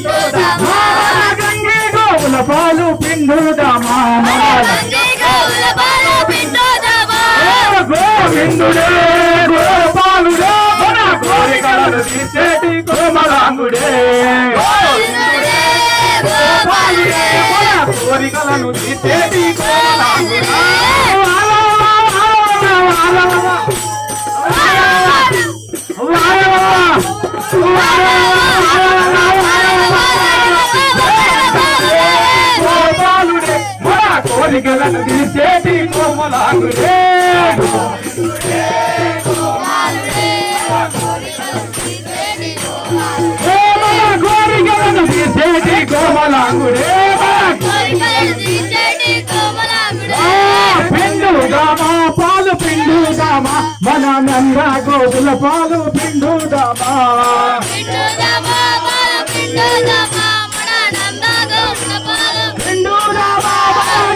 పిండుదామా గంగి గోవుల పాలు పిండుదామా గోవిందుడే గోపాలుడే మన కోరికలను తీసేటి కోమలాంగుడే గోపాలుడే మన కోరికలను తీసేటి కోమలాంగుడే గోపాలుడే మన కోరికలను తీసేటి కోమలాంగుడే కోమలాంగుడే పిండుదామా పాలు పిండుదామా మన నంద గోవుల పాలు పిండుదామా పిండుదామా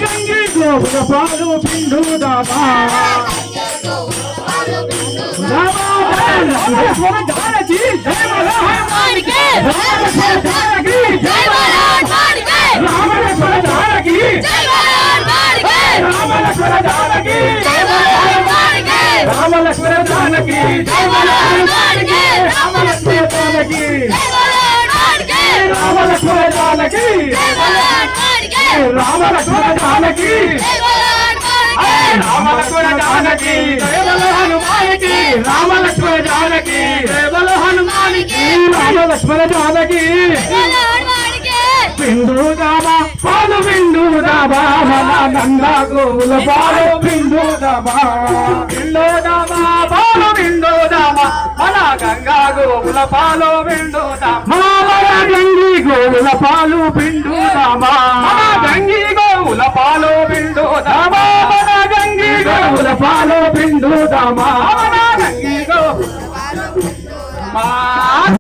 గంగి గోవుల పాలు పిండుదామా జానకి జయ రామలక్ష్మణ జానకి రామలక్ష్మణ జానకి రామలక్ష్మణ జానకి రామలక్ష్మణ జానకి రామలక్ష్మణ జానకి రామలక్ష్మణ జానకి రామలక్ష్మణ జానకి హనుమానికి రామలక్ష్మణ జానకి హనుమానికి రామలక్ష్మణ జానకి పిండుదామా పాలు పిండుదామా మన నంద గోవుల పాలు పిండుదామా పిండుదామా పాలు పిండుదామా మన గంగా గోవుల పాలు పిండుదామా మన గంగి గోవుల పాలు పిండుదామా మన గంగి గోవుల పాలు పిండుదామా మన గంగి గోవుల పాలు పిండుదామా మన గంగి గోవుల పాలు